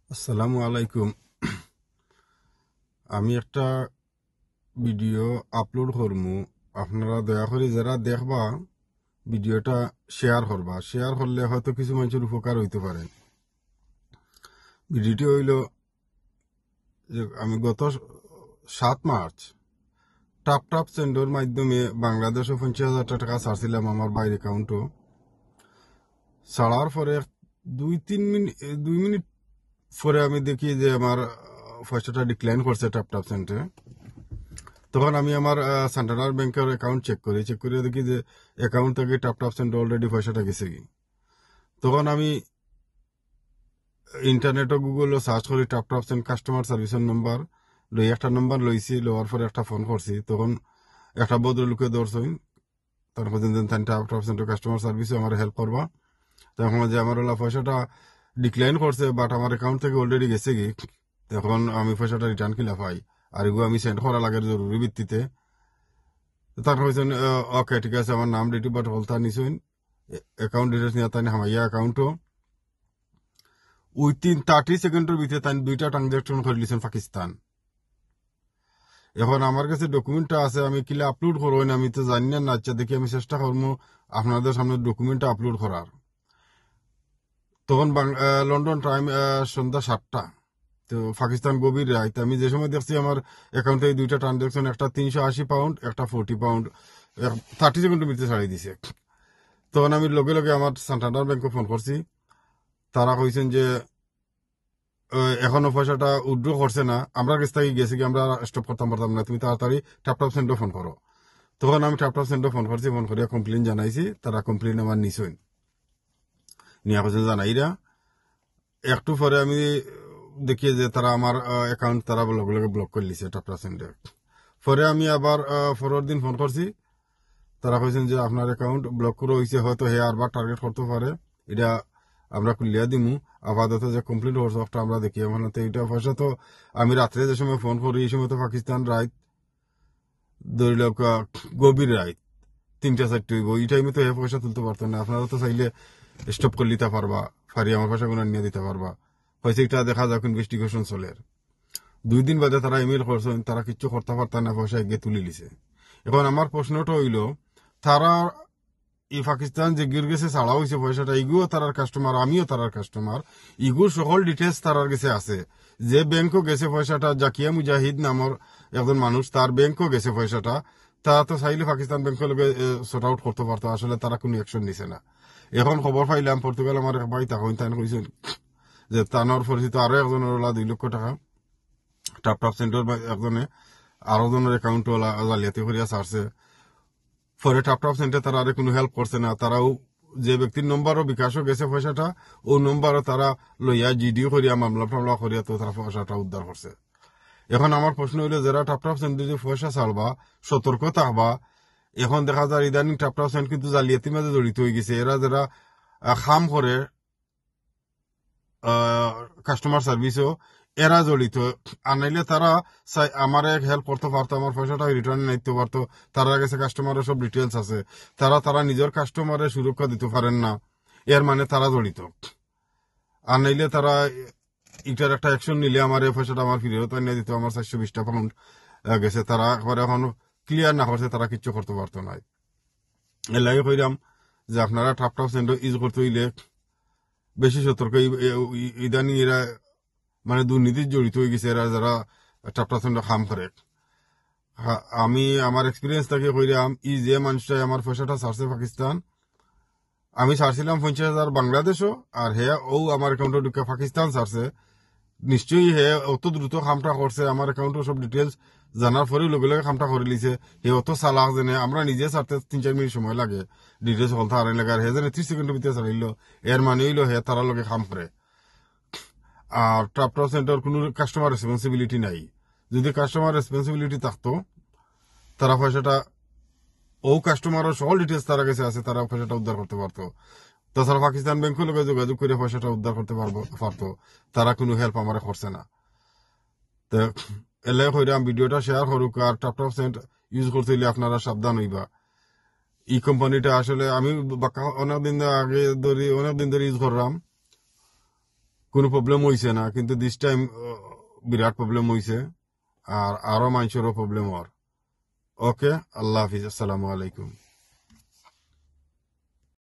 আসসালামু আলাইকুম। আমি একটা ভিডিও আপলোড করমু, আপনারা দয়া করে যারা দেখবা ভিডিওটা শেয়ার করবা। শেয়ার করলে হয়তো কিছু মানুষের উপকার হইতে পারে। ভিডিওটি হইল যে আমি গত 7 মার্চ টাপ টাপ সেন্ডর মাধ্যমে বাংলাদেশে 50,000 টাকা ছাড়ছিলাম আমার বাইর অ্যাকাউন্টও। ছাড়ার পরে 2-3 মিনিট পরে আমি দেখি যে আমার পয়সাটা ডিক্লাইন করছে টাপ টাপ সেন্টারে। তখন আমি আমার সেন্ট্রাল ব্যাংকের অ্যাকাউন্ট চেক করে দেখি যে অ্যাকাউন্ট থেকে টাপ টাপ সেন্টার অলরেডি পয়সাটা গেছে কি। তখন আমি ইন্টারনেট ও গুগলও সার্চ করি টাপ টাপ সেন্ট কাস্টমার সার্ভিসের নম্বর একটা নম্বর লইছি, লওয়ার পরে একটা ফোন করছি। তখন একটা ভদ্রলোকে ধরছইন, তার মধ্যে টাপ টাপ সেন্টার কাস্টমার সার্ভিসে আমার হেল্প করবা। তখন যে আমার ওলা পয়সাটা ডিক্লাইন করছে, বাট আমার অ্যাকাউন্ট থেকে অলরেডি গেছে কি। তখন আমি পয়সাটা রিটার্ন কিলা পাই, আর এগুলো আমি সেন্ড করা লাগে জরুরি ভিত্তিতে। তার হয়েছেন ওকে ঠিক আছে, আমার নাম ডেট অফ বার্থ হলতা নিছেন, অ্যাকাউন্ট ডিটেলস নিয়ে তাই হামাইয়া অ্যাকাউন্টও উইথিন 30 সেকেন্ডের ভিতরে তাই 2টা ট্রানজাকশন করে লিছেন পাকিস্তান। এখন আমার কাছে ডকুমেন্টটা আছে, আমি কিলে আপলোড করবো না আমি তো জানি না। আচ্ছা দেখি আমি চেষ্টা করবো আপনাদের সামনে ডকুমেন্টটা আপলোড করার। তখন লন্ডন টাইম সন্ধ্যা 7টা। তো পাকিস্তান গভীর রায়। আমি যে সময় দেখছি আমার অ্যাকাউন্টে 2টা ট্রানজাকশন, একটা 380 পাউন্ড, একটা 40 পাউন্ড 30 সেকেন্ডের ভিতরে ছাড়িয়ে দিছে। তখন আমি লগে লগে আমার সান্টান্ডার ব্যাংকে ফোন করছি। তারা কইছেন যে এখনো পয়সাটা উইথড্র করছে না, আমরা কাছ থেকে গেছে কি আমরা স্টপ করতাম পারতাম না, তুমি তাড়াতাড়ি ট্যাপটপ সেন্টার ফোন করো। তখন আমি ট্যাপটপ সেন্টার ফোন করছি, ফোন করিয়া কমপ্লেন জানাইছি। তারা কমপ্লেন আমার নিছইন, নিয়া কথা জানাইরা একটু পরে আমি দেখি যে তারা আমার অ্যাকাউন্ট তারা লগে লগে ব্লক করে লিছে ট্যাপটপ সেন্টার। পরে আমি আবার পরের দিন ফোন করছি, তারা কইছেন যে আপনার অ্যাকাউন্ট ব্লক করে হয়েছে, হয়তো হে আরবার টার্গেট করতে পারে, এটা আমরা খুলিয়া দিমু। আপাতত যে কমপ্লিট হওয়ার সবটা আমরা দেখি। মানে তো এটা পয়সা তো আমি রাত্রে যে সময় ফোন করি এই সময় তো পাকিস্তান রাত ধরিল গভীর রাত 3টা-4টা হইব, এই টাইমে তো হে পয়সা তুলতে পারতো না। আপনারা তো চাইলে স্টপ করে দিতে পারবা, ফারি আমার পয়সা গুলো নিয়ে দিতে পারবা। হয়েছে এটা দেখা যাক ইনভেস্টিগেশন চলে। 2 দিন বাদে তারা ইমেল করছেন, তারা কিচ্ছু করতে পারতাম না, পয়সা এগিয়ে তুলে লিছে। এখন আমার প্রশ্নটা হইল, তারা এই পাকিস্তান যে গির গেছে ছাড়া হয়েছে পয়সাটা, ইগুও তারার কাস্টমার, আমিও তারার কাস্টমার, ইগুর সকল ডিটেলস তারার কাছে আছে। যে ব্যাংকও গেছে পয়সাটা, জাকিয়া মুজাহিদ নামর একজন মানুষ, তার ব্যাংকও গেছে পয়সাটা। তারা তো চাইলে পাকিস্তান ব্যাংকের লগে সর্ট আউট করতে পারতো, আসলে তারা কোনো অ্যাকশন নিছে না। এখন খবর পাইলাম পর্তুগাল আমার এক ভাই তখন তাই কইছেন যে তানোর পরিচিত আরো একজনের 2 লক্ষ টাকা টাপ টাপ সেন্টার একজনে আরো জনের অ্যাকাউন্ট জালিয়াতি করিয়া ছাড়ছে। পরে টাপ টাপ সেন্টার তারা আর কোনো হেল্প করছে না। তারাও যে ব্যক্তির নম্বরও বিকাশও গেছে পয়সাটা, ও নম্বরও তারা লইয়া জিডিও করিয়া মামলা টামলা করিয়া তো তারা পয়সাটা উদ্ধার করছে। এখন আমার প্রশ্ন হইলো, যারা টাপ টাপ সেন্টার যে পয়সা ছাড়বা সতর্ক থাকবা। এখন দেখা যায় ইদানিং টাপ টাপ সেন্ট কিন্তু জালিয়াতির মাঝে জড়িত হয়ে গেছে। এরা যারা খাম করে কাস্টমার সার্ভিসও এরা জড়িত। আনাইলে তারা আমার হেল্প করতে পারতো, আমার পয়সাটা রিটার্ন নিতে পারতো। তারা কাছে কাস্টমারের সব ডিটেলস আছে, তারা নিজের কাস্টমারের সুরক্ষা দিতে পারেন না, এর মানে তারা জড়িত। আনাইলে তারা এটার একটা অ্যাকশন নিলে আমার এই পয়সাটা আমার ফিরে এনে দিত। আমার 420 পাউন্ড গেছে, তারা একবার এখন ক্লিয়ার না করছে, তারা কিচ্ছু করতে পারতো না। এর লাগে কইলাম যে আপনারা টাপ টাপ সেন্টার ইউজ করতে হইলে বেশি সতর্ক। ইদানিং এরা মানে দুর্নীতির জড়িত হয়ে গেছে, এরা যারা টাপটা সেন্টার খাম করে। আমি আমার এক্সপিরিয়েন্স থেকে কইলাম, যে মানুষটা আমার পয়সাটা ছাড়ছে পাকিস্তান, আমি ছাড়ছিলাম 50,000 বাংলাদেশও, আর হে ও আমার অ্যাকাউন্টে ঢুকে পাকিস্তান ছাড়ছে। নিশ্চয়ই হে অত দ্রুত খামটা করছে, আমার অ্যাকাউন্টে সব ডিটেলস জানার পরেও লগে লগে খামটা করে লিছে। হে অত চালাক জেনে, আমরা নিজে ছাড়তে 3-4 মিনিট সময় লাগে ডিটেলস হলতে হারাই লাগে, আর হে জানে 30 সেকেন্ডের ভিতরে ছাড়িল। এর মানে হইলো হে তারা লগে খাম করে। আর টাপটা সেন্টার কোনো কাস্টমার রেসপন্সিবিলিটি নাই। যদি কাস্টমার রেসপন্সিবিলিটি থাকতো, তারা পয়সাটা ও কাস্টমারের সকল ডিটেলস তারা কাছে আছে, তারা পয়সাটা উদ্ধার করতে পারতো। তাছাড়া পাকিস্তান ব্যাংকের লগে যোগাযোগ করে পয়সাটা উদ্ধার করতে পারতো। তারা কোনো হেল্প আমার করছে না। তো এলে হইলাম ভিডিওটা শেয়ার করুক। আর টাপটপ সেন্ট ইউজ করতে হইলে আপনারা সাবধান হইবা। এই কোম্পানিটা আসলে আমি অনেকদিন ধরে ইউজ করলাম, কোনো প্রবলেম হয়েছে না, কিন্তু দিস টাইম বিরাট প্রবলেম হয়েছে, আর আরো মানুষেরও প্রবলেম হওয়ার। ওকে, আল্লাহ হাফিজ, আসসালামু আলাইকুম।